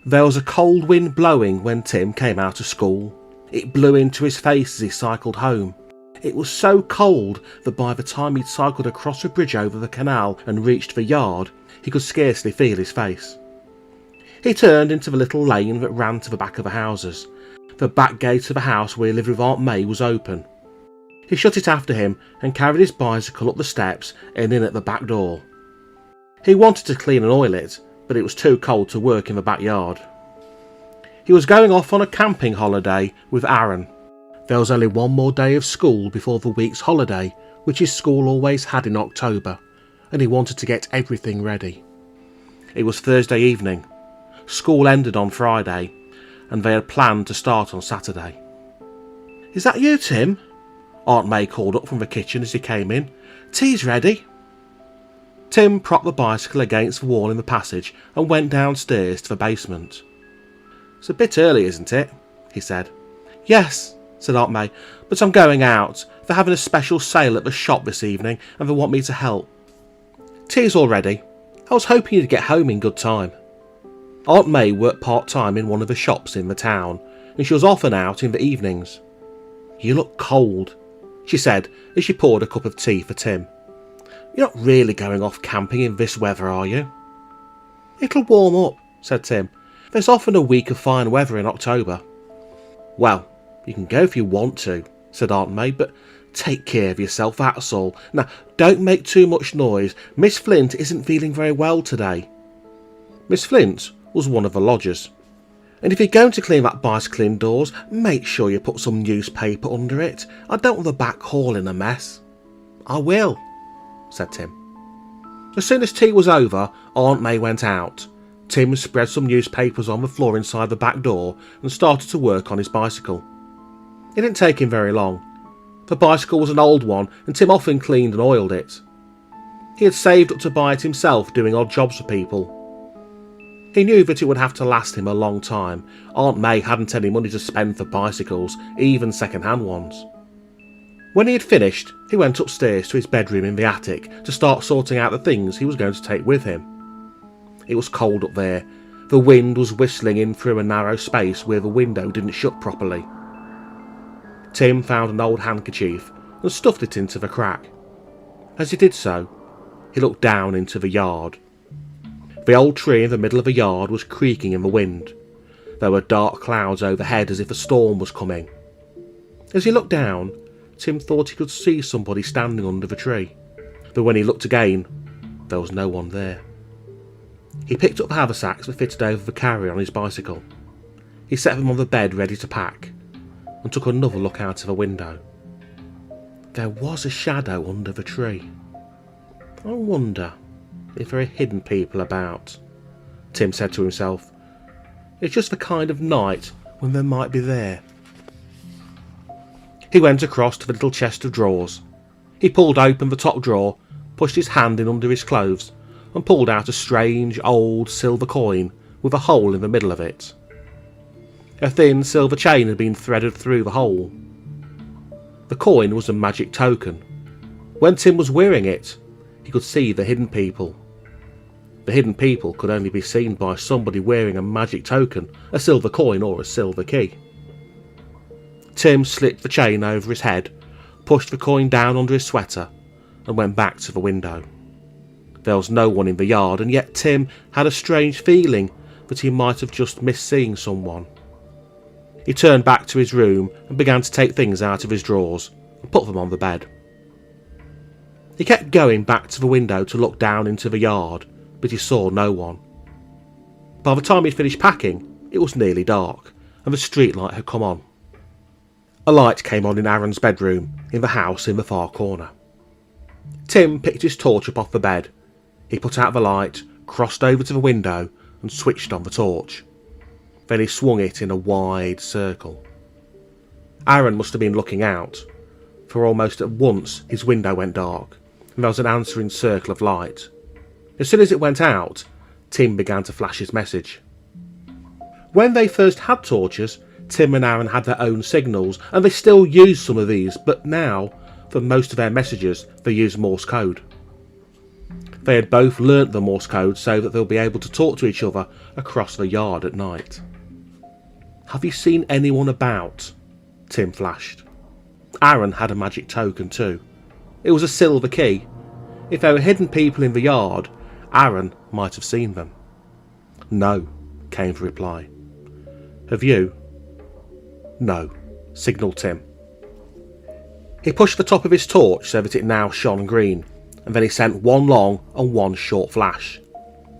There was a cold wind blowing when Tim came out of school. It blew into his face as he cycled home. It was so cold that by the time he'd cycled across a bridge over the canal and reached the yard, he could scarcely feel his face. He turned into the little lane that ran to the back of the houses. The back gate of the house where he lived with Aunt May was open. He shut it after him and carried his bicycle up the steps and in at the back door. He wanted to clean and oil it, but it was too cold to work in the backyard. He was going off on a camping holiday with Aaron. There was only one more day of school before the week's holiday, which his school always had in October, and he wanted to get everything ready. It was Thursday evening. School ended on Friday, and they had planned to start on Saturday. "Is that you, Tim?" Aunt May called up from the kitchen as he came in. "Tea's ready." Tim propped the bicycle against the wall in the passage and went downstairs to the basement. "It's a bit early, isn't it?" he said. "Yes," said Aunt May, "but I'm going out. They're having a special sale at the shop this evening and they want me to help. Tea's all ready. I was hoping you'd get home in good time." Aunt May worked part-time in one of the shops in the town, and she was often out in the evenings. "You look cold," she said as she poured a cup of tea for Tim. "You're not really going off camping in this weather, are you?" "It'll warm up," said Tim. "There's often a week of fine weather in October." "Well, you can go if you want to," said Aunt May, "but take care of yourself, that's all. Now, don't make too much noise. Miss Flint isn't feeling very well today." Miss Flint was one of the lodgers. "And if you're going to clean that bicycle indoors, make sure you put some newspaper under it. I don't want the back hall in a mess." "I will," said Tim. As soon as tea was over, Aunt May went out. Tim spread some newspapers on the floor inside the back door and started to work on his bicycle. It didn't take him very long. The bicycle was an old one and Tim often cleaned and oiled it. He had saved up to buy it himself, doing odd jobs for people. He knew that it would have to last him a long time. Aunt May hadn't any money to spend for bicycles, even second-hand ones. When he had finished, he went upstairs to his bedroom in the attic to start sorting out the things he was going to take with him. It was cold up there. The wind was whistling in through a narrow space where the window didn't shut properly. Tim found an old handkerchief and stuffed it into the crack. As he did so, he looked down into the yard. The old tree in the middle of the yard was creaking in the wind. There were dark clouds overhead as if a storm was coming. As he looked down, Tim thought he could see somebody standing under the tree, but when he looked again, there was no one there. He picked up the haversacks that fitted over the carrier on his bicycle. He set them on the bed ready to pack, and took another look out of the window. There was a shadow under the tree. "I wonder if there are hidden people about," Tim said to himself. "It's just the kind of night when they might be there." He went across to the little chest of drawers. He pulled open the top drawer, pushed his hand in under his clothes, and pulled out a strange old silver coin with a hole in the middle of it. A thin silver chain had been threaded through the hole. The coin was a magic token. When Tim was wearing it, he could see the hidden people. The hidden people could only be seen by somebody wearing a magic token, a silver coin or a silver key. Tim slipped the chain over his head, pushed the coin down under his sweater, and went back to the window. There was no one in the yard, and yet Tim had a strange feeling that he might have just missed seeing someone. He turned back to his room and began to take things out of his drawers and put them on the bed. He kept going back to the window to look down into the yard, but he saw no one. By the time he'd finished packing, it was nearly dark, and the streetlight had come on. A light came on in Aaron's bedroom, in the house in the far corner. Tim picked his torch up off the bed. He put out the light, crossed over to the window, and switched on the torch. Then he swung it in a wide circle. Aaron must have been looking out, for almost at once his window went dark, and there was an answering circle of light. As soon as it went out, Tim began to flash his message. When they first had torches, Tim and Aaron had their own signals, and they still used some of these, but now, for most of their messages, they use Morse code. They had both learnt the Morse code so that they'll be able to talk to each other across the yard at night. "Have you seen anyone about?" Tim flashed. Aaron had a magic token too. It was a silver key. If there were hidden people in the yard, Aaron might have seen them. "No," came the reply. "Have you?" "No," signalled Tim. He pushed the top of his torch so that it now shone green, and then he sent one long and one short flash.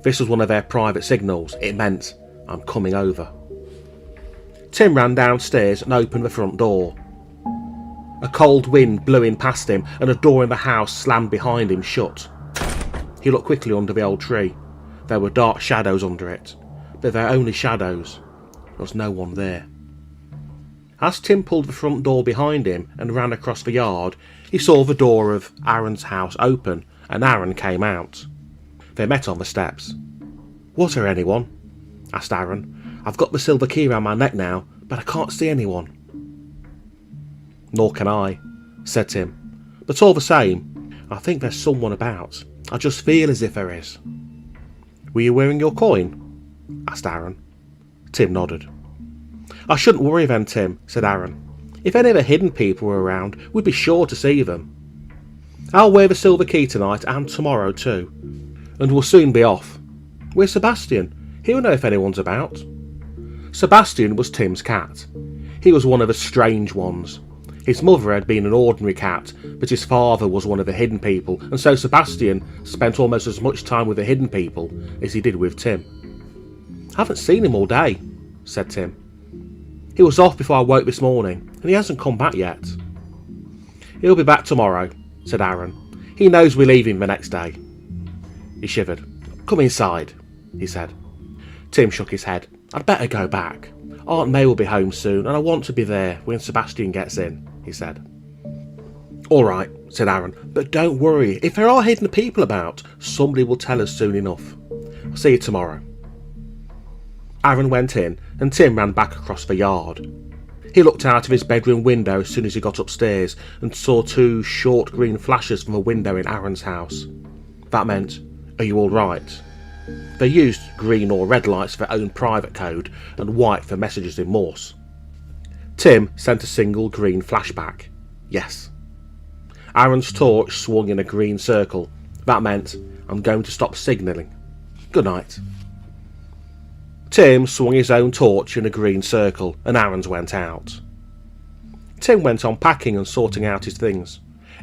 This was one of their private signals. It meant, "I'm coming over." Tim ran downstairs and opened the front door. A cold wind blew in past him and a door in the house slammed behind him shut. He looked quickly under the old tree. There were dark shadows under it, but they were only shadows. There was no one there. As Tim pulled the front door behind him and ran across the yard, he saw the door of Aaron's house open and Aaron came out. They met on the steps. "Was there anyone?" asked Aaron. "I've got the silver key around my neck now, but I can't see anyone." "Nor can I," said Tim. "But all the same, I think there's someone about. I just feel as if there is." "Were you wearing your coin?" asked Aaron. Tim nodded. "I shouldn't worry then, Tim," said Aaron. "If any of the hidden people were around, we'd be sure to see them. I'll wear the silver key tonight and tomorrow too, and we'll soon be off. Where's Sebastian? He'll know if anyone's about." Sebastian was Tim's cat. He was one of the strange ones. His mother had been an ordinary cat, but his father was one of the hidden people, and so Sebastian spent almost as much time with the hidden people as he did with Tim. "Haven't seen him all day," said Tim. "He was off before I woke this morning, and he hasn't come back yet." "He'll be back tomorrow," said Aaron. "He knows we're leaving the next day." He shivered. "Come inside," he said. Tim shook his head. "I'd better go back. Aunt May will be home soon, and I want to be there when Sebastian gets in," he said. "All right," said Aaron, "but don't worry. If there are hidden people about, somebody will tell us soon enough. I'll see you tomorrow." Aaron went in, and Tim ran back across the yard. He looked out of his bedroom window as soon as he got upstairs and saw two short green flashes from a window in Aaron's house. That meant, "Are you all right?" They used green or red lights for their own private code and white for messages in Morse. Tim sent a single green flashback. Yes. Aaron's torch swung in a green circle. That meant, "I'm going to stop signalling. Good night." Tim swung his own torch in a green circle and Aaron's went out. Tim went on packing and sorting out his things.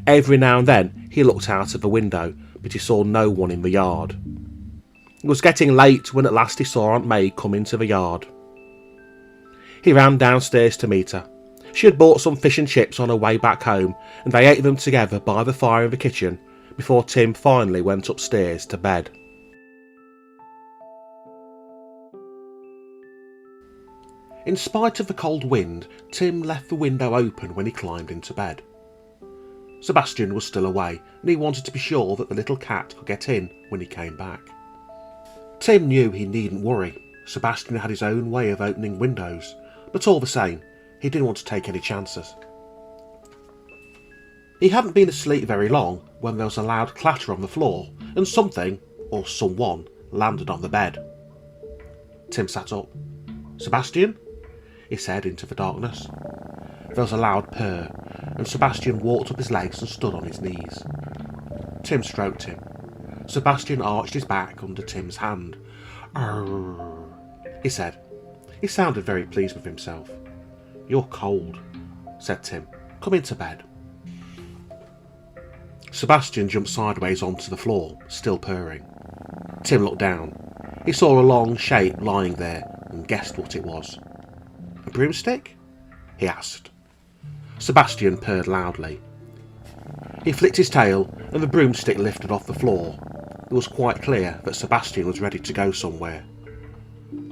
Every now and then he looked out of the window, but he saw no one in the yard. It was getting late when at last he saw Aunt May come into the yard. He ran downstairs to meet her. She had bought some fish and chips on her way back home, and they ate them together by the fire in the kitchen before Tim finally went upstairs to bed. In spite of the cold wind, Tim left the window open when he climbed into bed. Sebastian was still away, and he wanted to be sure that the little cat could get in when he came back. Tim knew he needn't worry. Sebastian had his own way of opening windows, but all the same, he didn't want to take any chances. He hadn't been asleep very long when there was a loud clatter on the floor, and something, or someone, landed on the bed. Tim sat up. "Sebastian?" he said into the darkness. There was a loud purr, and Sebastian walked up his legs and stood on his knees. Tim stroked him. Sebastian arched his back under Tim's hand. "Arrrr," he said. He sounded very pleased with himself. "You're cold," said Tim. "Come into bed." Sebastian jumped sideways onto the floor, still purring. Tim looked down. He saw a long shape lying there and guessed what it was. "A broomstick?" he asked. Sebastian purred loudly. He flicked his tail and the broomstick lifted off the floor. It was quite clear that Sebastian was ready to go somewhere.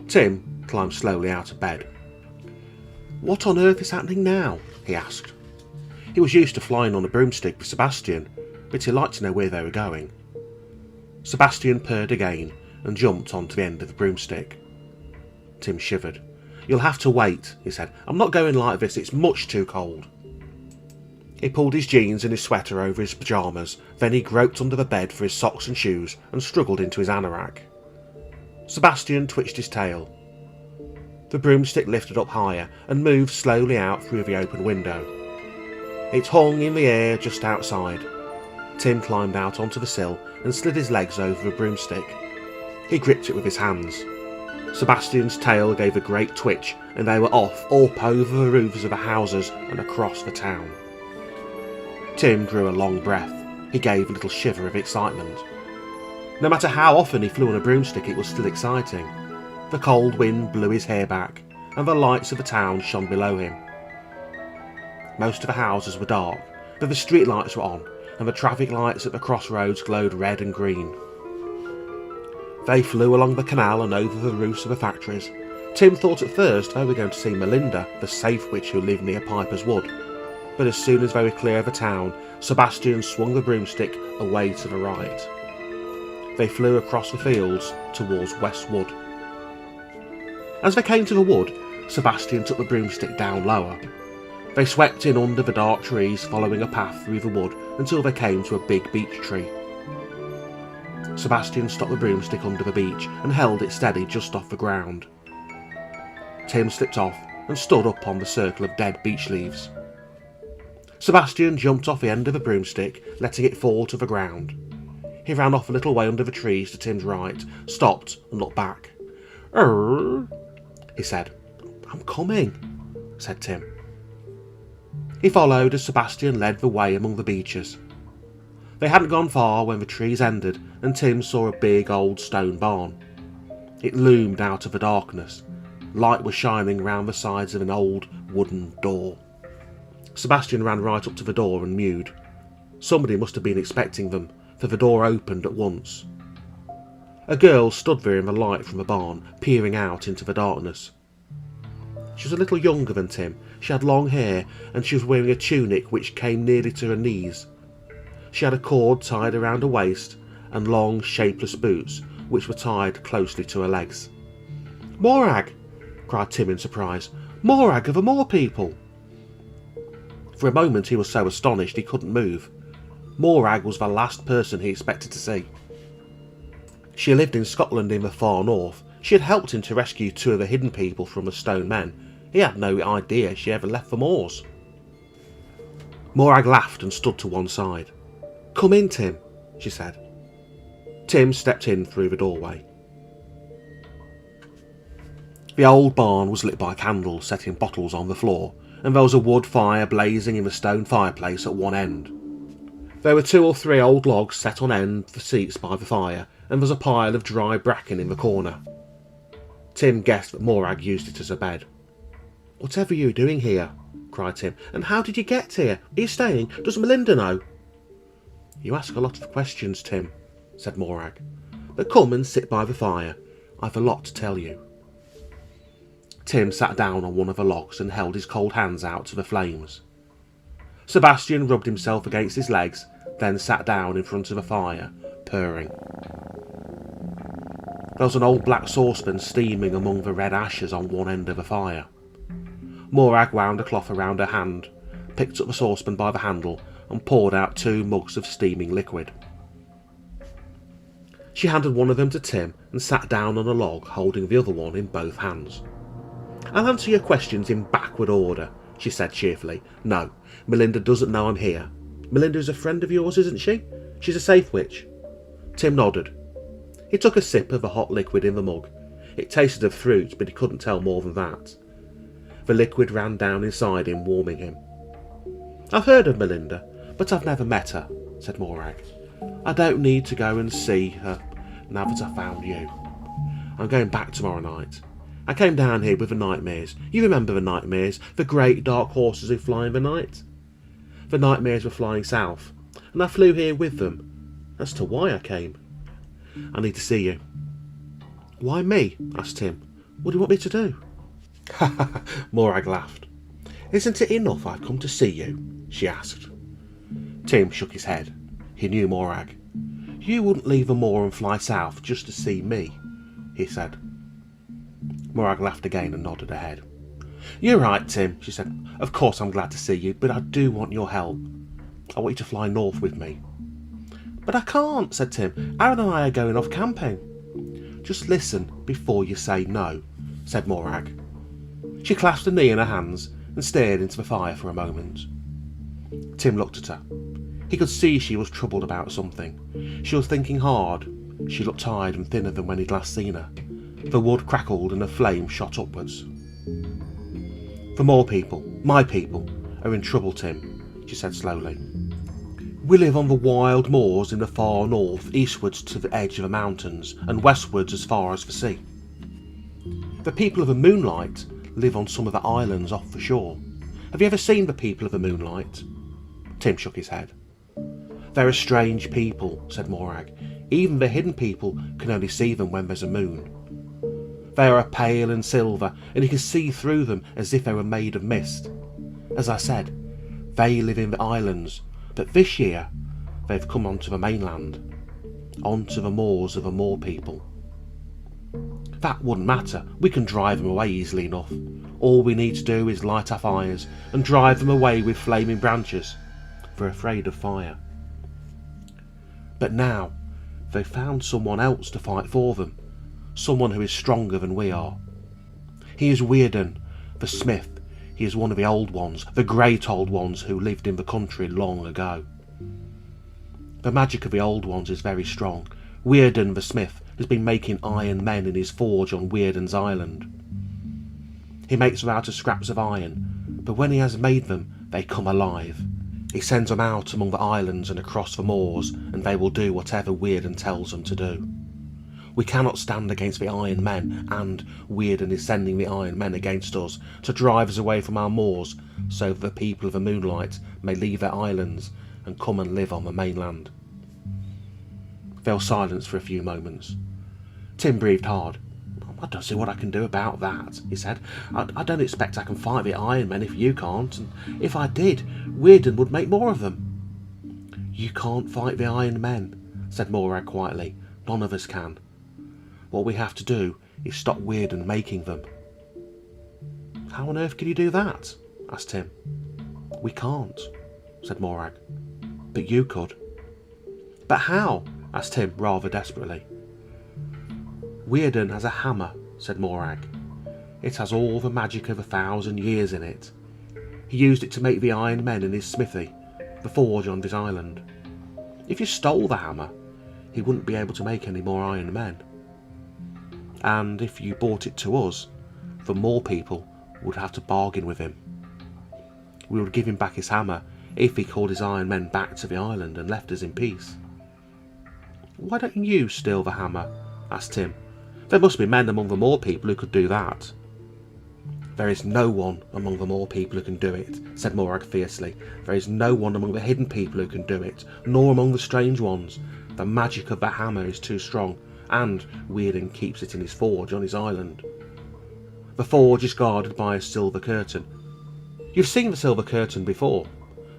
Tim climbed slowly out of bed. "What on earth is happening now?" he asked. He was used to flying on a broomstick with Sebastian, but he liked to know where they were going. Sebastian purred again and jumped onto the end of the broomstick. Tim shivered. "You'll have to wait," he said. "I'm not going like this, it's much too cold." He pulled his jeans and his sweater over his pyjamas, then he groped under the bed for his socks and shoes and struggled into his anorak. Sebastian twitched his tail. The broomstick lifted up higher and moved slowly out through the open window. It hung in the air just outside. Tim climbed out onto the sill and slid his legs over the broomstick. He gripped it with his hands. Sebastian's tail gave a great twitch and they were off up over the roofs of the houses and across the town. Tim drew a long breath. He gave a little shiver of excitement. No matter how often he flew on a broomstick, it was still exciting. The cold wind blew his hair back, and the lights of the town shone below him. Most of the houses were dark, but the street lights were on, and the traffic lights at the crossroads glowed red and green. They flew along the canal and over the roofs of the factories. Tim thought at first they were going to see Melinda, the safe witch who lived near Piper's Wood. But as soon as they were clear of the town, Sebastian swung the broomstick away to the right. They flew across the fields towards West Wood. As they came to the wood, Sebastian took the broomstick down lower. They swept in under the dark trees, following a path through the wood until they came to a big beech tree. Sebastian stopped the broomstick under the beech and held it steady just off the ground. Tim slipped off and stood up on the circle of dead beech leaves. Sebastian jumped off the end of the broomstick, letting it fall to the ground. He ran off a little way under the trees to Tim's right, stopped and looked back. He said. "I'm coming," said Tim. He followed as Sebastian led the way among the beeches. They hadn't gone far when the trees ended and Tim saw a big old stone barn. It loomed out of the darkness. Light was shining round the sides of an old wooden door. Sebastian ran right up to the door and mewed. Somebody must have been expecting them, for the door opened at once. A girl stood there in the light from the barn, peering out into the darkness. She was a little younger than Tim. She had long hair and she was wearing a tunic which came nearly to her knees. She had a cord tied around her waist and long, shapeless boots which were tied closely to her legs. "Morag!" cried Tim in surprise. "Morag of the Moor people!" For a moment he was so astonished he couldn't move. Morag was the last person he expected to see. She lived in Scotland in the far north. She had helped him to rescue 2 of the hidden people from the stone men. He had no idea she ever left the moors. Morag laughed and stood to one side. "Come in, Tim," she said. Tim stepped in through the doorway. The old barn was lit by candles set in bottles on the floor, and there was a wood fire blazing in the stone fireplace at one end. There were 2 or 3 old logs set on end for seats by the fire, and there was a pile of dry bracken in the corner. Tim guessed that Morag used it as a bed. "Whatever are you doing here?" cried Tim. "And how did you get here? Are you staying? Does Melinda know?" "You ask a lot of questions, Tim," said Morag. "But come and sit by the fire. I've a lot to tell you." Tim sat down on one of the logs and held his cold hands out to the flames. Sebastian rubbed himself against his legs, then sat down in front of the fire, purring. There was an old black saucepan steaming among the red ashes on one end of the fire. Morag wound a cloth around her hand, picked up the saucepan by the handle and poured out 2 mugs of steaming liquid. She handed one of them to Tim and sat down on a log, holding the other one in both hands. "I'll answer your questions in backward order," she said cheerfully. "No, Melinda doesn't know I'm here. Melinda is a friend of yours, isn't she? She's a safe witch." Tim nodded. He took a sip of the hot liquid in the mug. It tasted of fruit, but he couldn't tell more than that. The liquid ran down inside him, warming him. "I've heard of Melinda, but I've never met her," said Morag. "I don't need to go and see her now that I found you. I'm going back tomorrow night. I came down here with the nightmares. You remember the nightmares, the great dark horses who fly in the night? The nightmares were flying south, and I flew here with them. As to why I came. I need to see you." "Why me?" asked Tim. "What do you want me to do?" Morag laughed. "Isn't it enough I've come to see you?" she asked. Tim shook his head. He knew Morag. "You wouldn't leave the moor and fly south just to see me," he said. Morag laughed again and nodded her head. "You're right, Tim," she said. "Of course I'm glad to see you, but I do want your help. I want you to fly north with me." "But I can't," said Tim. "Aaron and I are going off camping." "Just listen before you say no," said Morag. She clasped a knee in her hands and stared into the fire for a moment. Tim looked at her. He could see she was troubled about something. She was thinking hard. She looked tired and thinner than when he'd last seen her. The wood crackled and a flame shot upwards. "The Moor people, my people, are in trouble, Tim," she said slowly. "We live on the wild moors in the far north, eastwards to the edge of the mountains, and westwards as far as the sea. The people of the Moonlight live on some of the islands off the shore. Have you ever seen the people of the Moonlight?" Tim shook his head. "They're a strange people," said Morag. "Even the hidden people can only see them when there's a moon. They are pale and silver, and you can see through them as if they were made of mist. As I said, they live in the islands, but this year they've come onto the mainland, onto the moors of the Moor people. That wouldn't matter, we can drive them away easily enough. All we need to do is light our fires and drive them away with flaming branches. They're afraid of fire. But now they've found someone else to fight for them, someone who is stronger than we are. He is Weirden, the smith. He is one of the old ones, the great old ones who lived in the country long ago. The magic of the old ones is very strong. Weirden, the smith, has been making iron men in his forge on Weirden's island. He makes them out of scraps of iron, but when he has made them, they come alive. He sends them out among the islands and across the moors, and they will do whatever Weirden tells them to do. We cannot stand against the Iron Men, and Weirden is sending the Iron Men against us to drive us away from our moors, so that the people of the Moonlight may leave their islands and come and live on the mainland." There was silence for a few moments. Tim breathed hard. "I don't see what I can do about that," he said. I don't expect I can fight the Iron Men if you can't, and if I did, Weirden would make more of them." "You can't fight the Iron Men," said Morag quietly. "None of us can. What we have to do is stop Weirden making them." "How on earth can you do that?" asked Tim. "We can't," said Morag. "But you could." "But how?" asked Tim rather desperately. "Weirden has a hammer," said Morag. "It has all the magic of 1,000 years in it. He used it to make the Iron Men in his smithy, the forge on his island. If you stole the hammer, he wouldn't be able to make any more Iron Men. And if you brought it to us, the Moor people would have to bargain with him. We would give him back his hammer if he called his Iron Men back to the island and left us in peace." "Why don't you steal the hammer?" asked Tim. "There must be men among the Moor people who could do that." "There is no one among the Moor people who can do it," said Morag fiercely. "There is no one among the hidden people who can do it, nor among the strange ones. The magic of that hammer is too strong, and Weirden keeps it in his forge on his island. The forge is guarded by a silver curtain. You've seen the silver curtain before.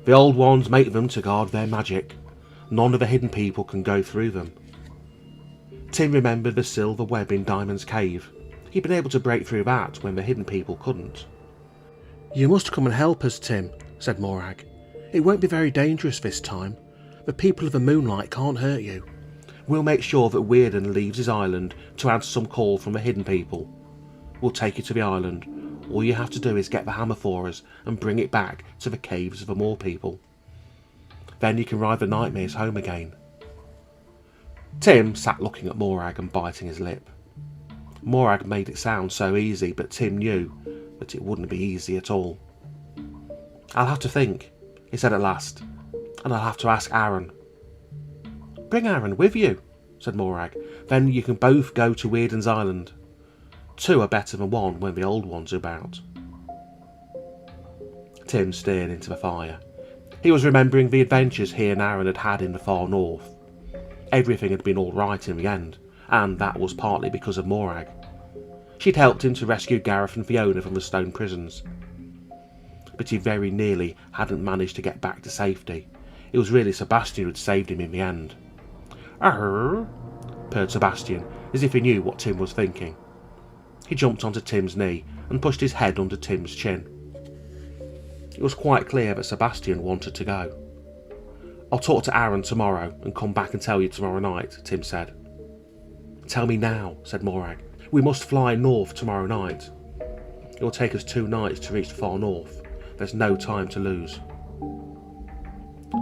The old ones make them to guard their magic. None of the hidden people can go through them." Tim remembered the silver web in Diamond's cave. He'd been able to break through that when the hidden people couldn't. "You must come and help us, Tim," said Morag. "It won't be very dangerous this time. The people of the Moonlight can't hurt you. We'll make sure that Weirden leaves his island to answer some call from the hidden people. We'll take you to the island. All you have to do is get the hammer for us and bring it back to the caves of the Moor people. Then you can ride the nightmares home again." Tim sat looking at Morag and biting his lip. Morag made it sound so easy, but Tim knew that it wouldn't be easy at all. "I'll have to think," he said at last, "and I'll have to ask Aaron." "Bring Aaron with you," said Morag. "Then you can both go to Weirden's island. 2 are better than 1 when the old one's about." Tim stared into the fire. He was remembering the adventures he and Aaron had had in the far north. Everything had been all right in the end, and that was partly because of Morag. She'd helped him to rescue Gareth and Fiona from the stone prisons. But he very nearly hadn't managed to get back to safety. It was really Sebastian who'd saved him in the end. "Arr," purred Sebastian, as if he knew what Tim was thinking. He jumped onto Tim's knee and pushed his head under Tim's chin. It was quite clear that Sebastian wanted to go. "I'll talk to Aaron tomorrow and come back and tell you tomorrow night," Tim said. "Tell me now," said Morag. "We must fly north tomorrow night. It will take us 2 nights to reach the far north. There's no time to lose."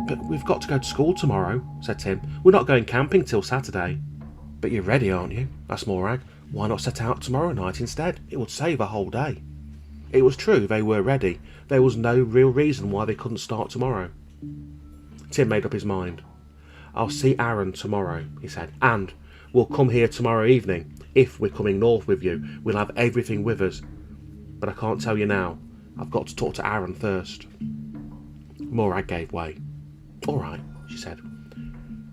"But we've got to go to school tomorrow," said Tim. "We're not going camping till Saturday." "But you're ready, aren't you?" asked Morag. "Why not set out tomorrow night instead? It would save a whole day." It was true, they were ready. There was no real reason why they couldn't start tomorrow. Tim made up his mind. "I'll see Aaron tomorrow," he said, "and we'll come here tomorrow evening. If we're coming north with you, we'll have everything with us. But I can't tell you now. I've got to talk to Aaron first." Morag gave way. "All right," she said.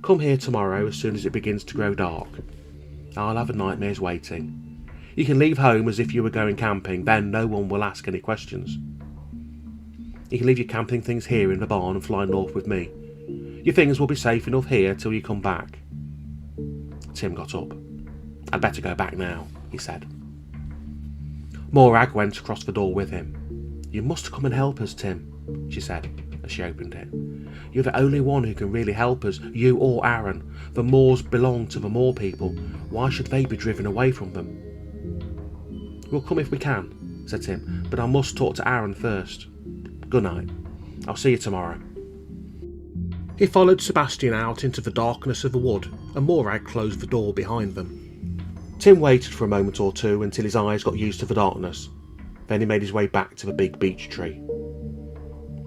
"Come here tomorrow as soon as it begins to grow dark. I'll have a nightmares waiting. You can leave home as if you were going camping, then no one will ask any questions. You can leave your camping things here in the barn and fly north with me. Your things will be safe enough here till you come back." Tim got up. "I'd better go back now," he said. Morag went across the door with him. "You must come and help us, Tim," she said as she opened it. "You're the only one who can really help us, you or Aaron. The moors belong to the moor people. Why should they be driven away from them?" "We'll come if we can," said Tim, "but I must talk to Aaron first. Good night. I'll see you tomorrow." He followed Sebastian out into the darkness of the wood, and Morag closed the door behind them. Tim waited for a moment or two until his eyes got used to the darkness. Then he made his way back to the big beech tree.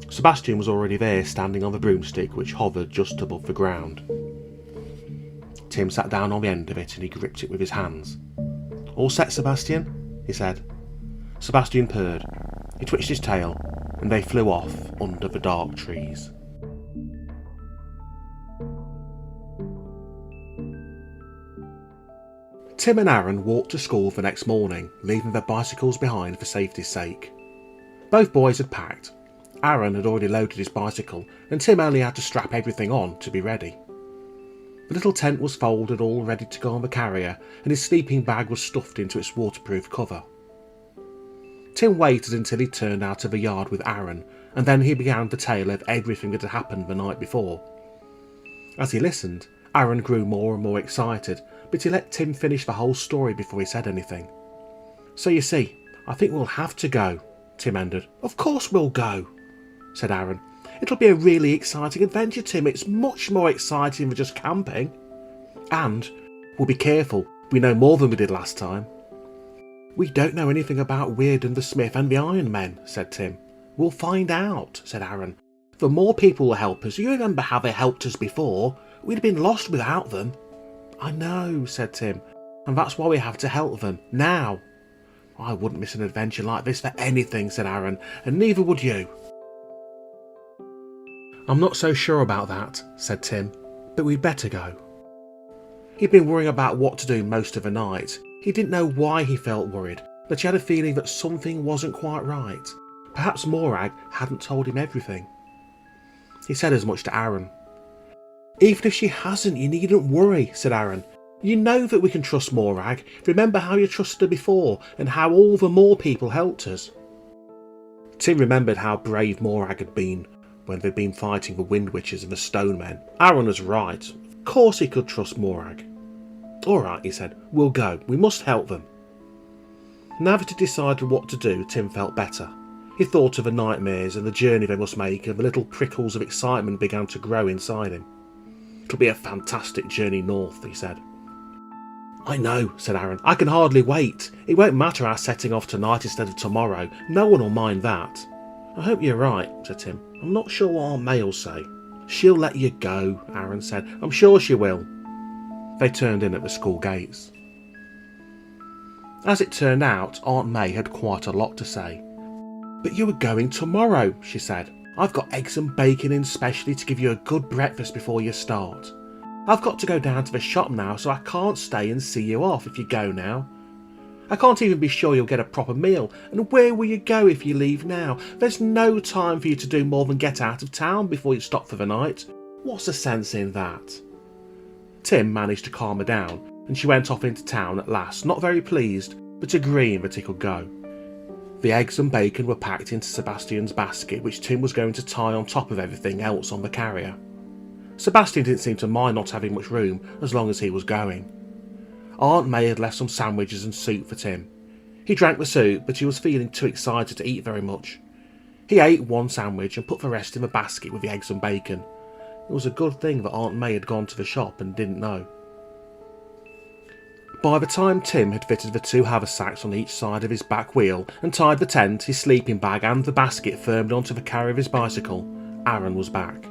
Sebastian was already there, standing on the broomstick which hovered just above the ground. Tim sat down on the end of it and he gripped it with his hands. "All set, Sebastian?" he said. Sebastian purred. He twitched his tail, and they flew off under the dark trees. Tim and Aaron walked to school the next morning, leaving their bicycles behind for safety's sake. Both boys had packed. Aaron had already loaded his bicycle, and Tim only had to strap everything on to be ready. The little tent was folded, all ready to go on the carrier, and his sleeping bag was stuffed into its waterproof cover. Tim waited until he turned out of the yard with Aaron, and then he began the tale of everything that had happened the night before. As he listened, Aaron grew more and more excited, but he let Tim finish the whole story before he said anything. "So you see, I think we'll have to go," Tim ended. "Of course we'll go," said Aaron. "It'll be a really exciting adventure, Tim. It's much more exciting than just camping. And we'll be careful. We know more than we did last time." "We don't know anything about Weird the Smith and the Iron Men," said Tim. "We'll find out," said Aaron. "The more people will help us. You remember how they helped us before? We'd have been lost without them." "I know," said Tim, "and that's why we have to help them, now." "I wouldn't miss an adventure like this for anything," said Aaron, "and neither would you." "I'm not so sure about that," said Tim, "but we'd better go." He'd been worrying about what to do most of the night. He didn't know why he felt worried, but he had a feeling that something wasn't quite right. Perhaps Morag hadn't told him everything. He said as much to Aaron. "Even if she hasn't, you needn't worry," said Aaron. "You know that we can trust Morag. Remember how you trusted her before, and how all the Moor people helped us." Tim remembered how brave Morag had been when they'd been fighting the Wind Witches and the Stone Men. Aaron was right. Of course he could trust Morag. "All right," he said, "we'll go. We must help them." Now that he decided what to do, Tim felt better. He thought of the nightmares and the journey they must make, and the little prickles of excitement began to grow inside him. "It'll be a fantastic journey north," he said. "I know," said Aaron. "I can hardly wait. It won't matter our setting off tonight instead of tomorrow. No one will mind that." "I hope you're right," said Tim. "I'm not sure what Aunt May'll say." "She'll let you go," Aaron said. "I'm sure she will." They turned in at the school gates. As it turned out, Aunt May had quite a lot to say. "But you were going tomorrow," she said. "I've got eggs and bacon in specially to give you a good breakfast before you start. I've got to go down to the shop now, so I can't stay and see you off if you go now. I can't even be sure you'll get a proper meal, and where will you go if you leave now? There's no time for you to do more than get out of town before you stop for the night. What's the sense in that?" Tim managed to calm her down, and she went off into town at last, not very pleased, but agreeing that he could go. The eggs and bacon were packed into Sebastian's basket, which Tim was going to tie on top of everything else on the carrier. Sebastian didn't seem to mind not having much room as long as he was going. Aunt May had left some sandwiches and soup for Tim. He drank the soup, but he was feeling too excited to eat very much. He ate one sandwich and put the rest in the basket with the eggs and bacon. It was a good thing that Aunt May had gone to the shop and didn't know. By the time Tim had fitted the 2 haversacks on each side of his back wheel and tied the tent, his sleeping bag and the basket firmly onto the carrier of his bicycle, Aaron was back.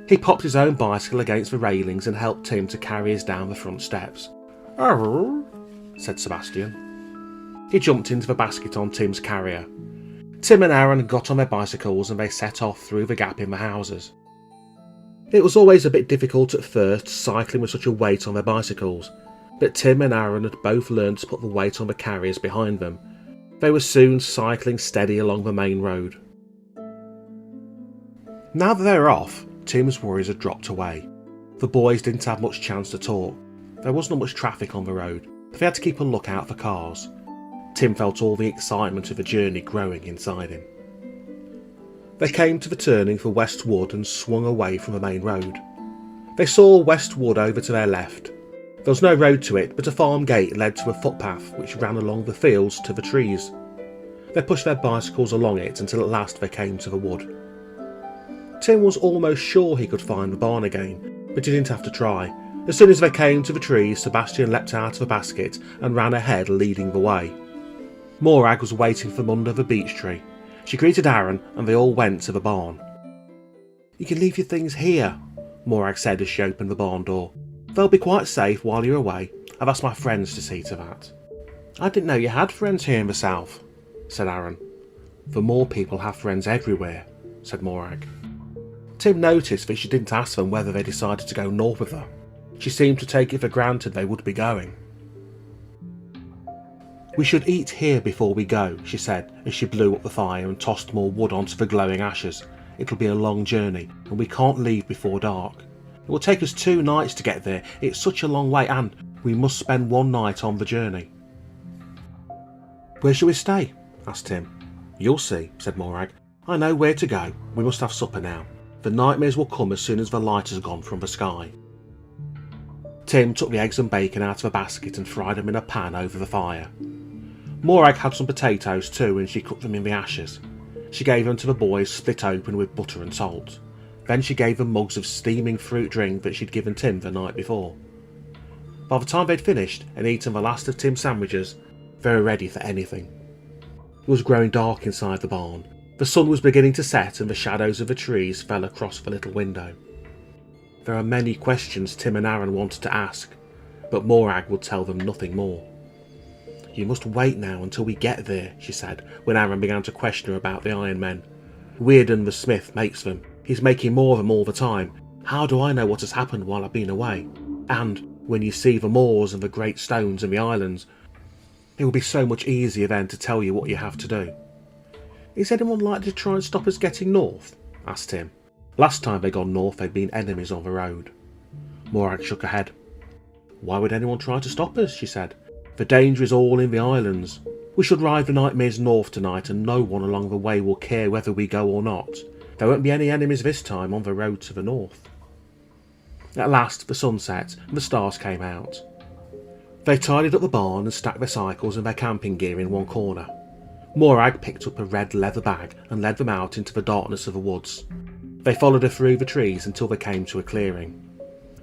He popped his own bicycle against the railings and helped Tim to carry his down the front steps. "Oh," said Sebastian. He jumped into the basket on Tim's carrier. Tim and Aaron got on their bicycles and they set off through the gap in the houses. It was always a bit difficult at first cycling with such a weight on their bicycles, but Tim and Aaron had both learned to put the weight on the carriers behind them. They were soon cycling steady along the main road. Now that they were off, Tim's worries had dropped away. The boys didn't have much chance to talk. There wasn't much traffic on the road, but they had to keep a lookout for cars. Tim felt all the excitement of the journey growing inside him. They came to the turning for West Wood and swung away from the main road. They saw West Wood over to their left. There was no road to it, but a farm gate led to a footpath which ran along the fields to the trees. They pushed their bicycles along it until at last they came to the wood. Tim was almost sure he could find the barn again, but he didn't have to try. As soon as they came to the trees, Sebastian leapt out of the basket and ran ahead, leading the way. Morag was waiting for them under the beech tree. She greeted Aaron and they all went to the barn. "You can leave your things here," Morag said as she opened the barn door. "They'll be quite safe while you're away. I've asked my friends to see to that." "I didn't know you had friends here in the south," said Aaron. "The Moor people have friends everywhere," said Morag. Tim noticed that she didn't ask them whether they decided to go north with her. She seemed to take it for granted they would be going. "We should eat here before we go," she said as she blew up the fire and tossed more wood onto the glowing ashes. "It'll be a long journey and we can't leave before dark. It will take us 2 nights to get there. It's such a long way and we must spend 1 night on the journey." "Where shall we stay?" asked Tim. "You'll see," said Morag. "I know where to go. We must have supper now. The nightmares will come as soon as the light has gone from the sky." Tim took the eggs and bacon out of a basket and fried them in a pan over the fire. Morag had some potatoes too and she cooked them in the ashes. She gave them to the boys split open with butter and salt. Then she gave them mugs of steaming fruit drink that she'd given Tim the night before. By the time they'd finished and eaten the last of Tim's sandwiches, they were ready for anything. It was growing dark inside the barn. The sun was beginning to set and the shadows of the trees fell across the little window. There are many questions Tim and Aaron wanted to ask, but Morag would tell them nothing more. "You must wait now until we get there," she said, when Aaron began to question her about the Iron Men. "Weirden the smith makes them. He's making more of them all the time. How do I know what has happened while I've been away? And when you see the moors and the great stones and the islands, it will be so much easier then to tell you what you have to do." "Is anyone likely to try and stop us getting north?" asked Tim. Last time they'd gone north they'd been enemies on the road. Morag shook her head. "Why would anyone try to stop us?" she said. "The danger is all in the islands. We should ride the nightmares north tonight and no one along the way will care whether we go or not. There won't be any enemies this time on the road to the north." At last the sun set and the stars came out. They tidied up the barn and stacked their cycles and their camping gear in one corner. Morag picked up a red leather bag and led them out into the darkness of the woods. They followed her through the trees until they came to a clearing.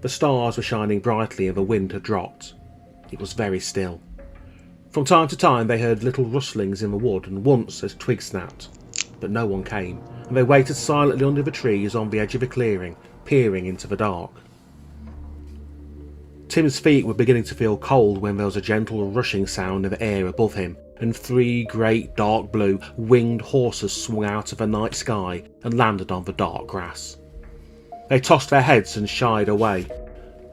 The stars were shining brightly and the wind had dropped. It was very still. From time to time they heard little rustlings in the wood and once a twig snapped, but no one came, and they waited silently under the trees on the edge of the clearing, peering into the dark. Tim's feet were beginning to feel cold when there was a gentle rushing sound in the air above him, and 3 great dark blue winged horses swung out of the night sky and landed on the dark grass. They tossed their heads and shied away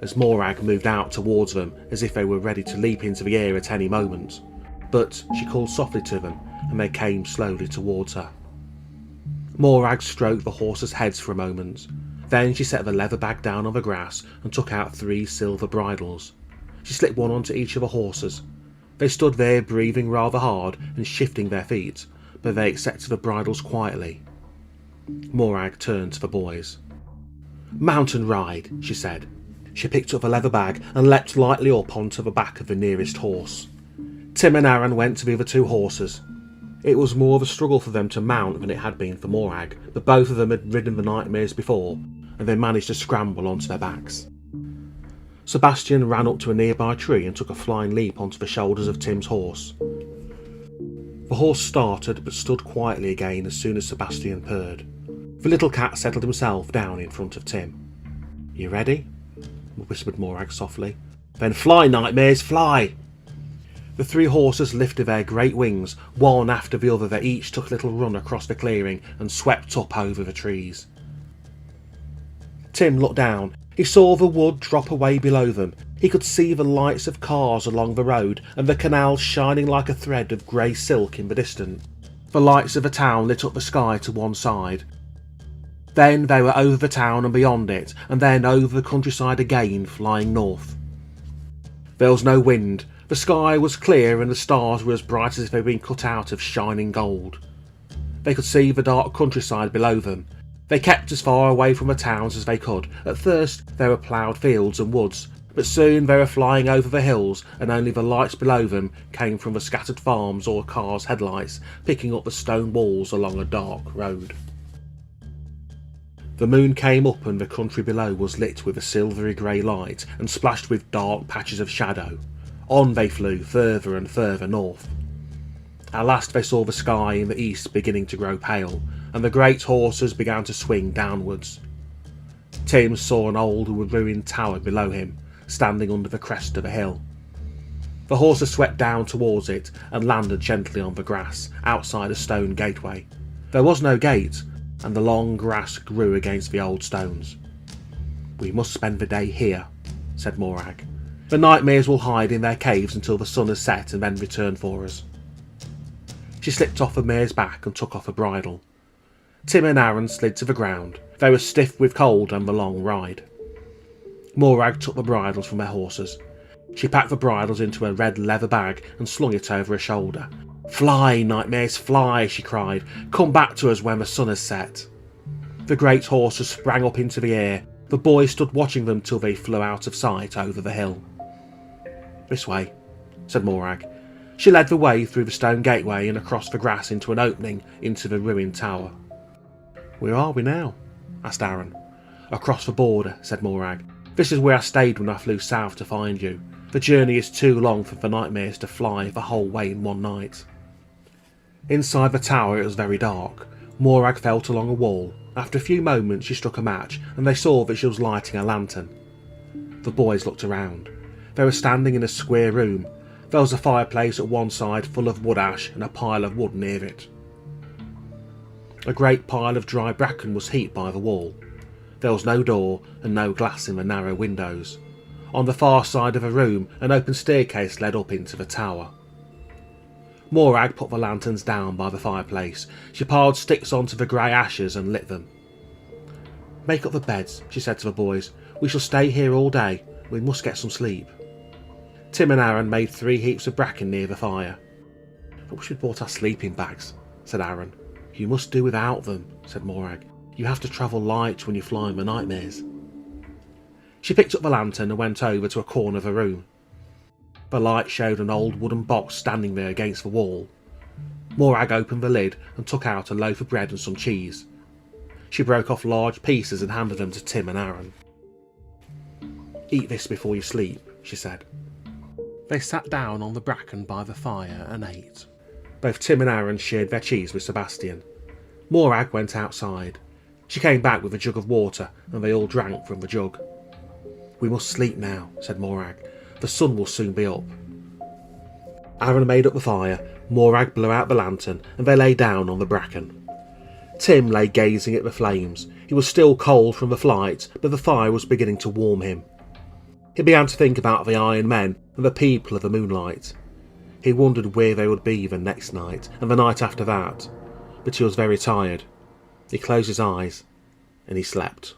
as Morag moved out towards them as if they were ready to leap into the air at any moment, but she called softly to them and they came slowly towards her. Morag stroked the horses' heads for a moment. Then she set the leather bag down on the grass and took out 3 silver bridles. She slipped one onto each of the horses. They stood there breathing rather hard and shifting their feet, but they accepted the bridles quietly. Morag turned to the boys. "Mountain ride," she said. She picked up the leather bag and leapt lightly up onto the back of the nearest horse. Tim and Aaron went to the other two horses. It was more of a struggle for them to mount than it had been for Morag, but both of them had ridden the nightmares before, and they managed to scramble onto their backs. Sebastian ran up to a nearby tree and took a flying leap onto the shoulders of Tim's horse. The horse started but stood quietly again as soon as Sebastian purred. The little cat settled himself down in front of Tim. "You ready?" whispered Morag softly. "Then fly, nightmares, fly!" The three horses lifted their great wings, one after the other. They each took a little run across the clearing and swept up over the trees. Tim looked down. He saw the wood drop away below them. He could see the lights of cars along the road and the canal shining like a thread of grey silk in the distance. The lights of the town lit up the sky to one side. Then they were over the town and beyond it, and then over the countryside again, flying north. There was no wind. The sky was clear and the stars were as bright as if they'd been cut out of shining gold. They could see the dark countryside below them. They kept as far away from the towns as they could. At first there were ploughed fields and woods, but soon they were flying over the hills, and only the lights below them came from the scattered farms or cars' headlights, picking up the stone walls along a dark road. The moon came up and the country below was lit with a silvery grey light and splashed with dark patches of shadow. On they flew, further and further north. At last they saw the sky in the east beginning to grow pale, and the great horses began to swing downwards. Tim saw an old ruined tower below him, standing under the crest of a hill. The horses swept down towards it and landed gently on the grass, outside a stone gateway. There was no gate, and the long grass grew against the old stones. "We must spend the day here," said Morag. "The nightmares will hide in their caves until the sun has set and then return for us." She slipped off the mare's back and took off her bridle. Tim and Aaron slid to the ground. They were stiff with cold and the long ride. Morag took the bridles from their horses. She packed the bridles into a red leather bag and slung it over her shoulder. "Fly, nightmares, fly," she cried. "Come back to us when the sun has set." The great horses sprang up into the air. The boys stood watching them till they flew out of sight over the hill. "This way," said Morag. She led the way through the stone gateway and across the grass into an opening into the ruined tower. "Where are we now?" asked Aaron. "Across the border," said Morag. "This is where I stayed when I flew south to find you. The journey is too long for the nightmares to fly the whole way in one night." Inside the tower it was very dark. Morag felt along a wall. After a few moments she struck a match, and they saw that she was lighting a lantern. The boys looked around. They were standing in a square room. There was a fireplace at one side full of wood ash and a pile of wood near it. A great pile of dry bracken was heaped by the wall. There was no door and no glass in the narrow windows. On the far side of the room an open staircase led up into the tower. Morag put the lanterns down by the fireplace. She piled sticks onto the grey ashes and lit them. "Make up the beds," she said to the boys. "We shall stay here all day. We must get some sleep." Tim and Aaron made 3 heaps of bracken near the fire. "I wish we'd brought our sleeping bags," said Aaron. "You must do without them," said Morag. "You have to travel light when you fly in the nightmares." She picked up the lantern and went over to a corner of the room. The light showed an old wooden box standing there against the wall. Morag opened the lid and took out a loaf of bread and some cheese. She broke off large pieces and handed them to Tim and Aaron. "Eat this before you sleep," she said. They sat down on the bracken by the fire and ate. Both Tim and Aaron shared their cheese with Sebastian. Morag went outside. She came back with a jug of water, and they all drank from the jug. "We must sleep now," said Morag. "The sun will soon be up." Aaron made up the fire, Morag blew out the lantern, and they lay down on the bracken. Tim lay gazing at the flames. He was still cold from the flight, but the fire was beginning to warm him. He began to think about the Iron Men and the people of the Moonlight. He wondered where they would be the next night, and the night after that, but he was very tired. He closed his eyes, and he slept.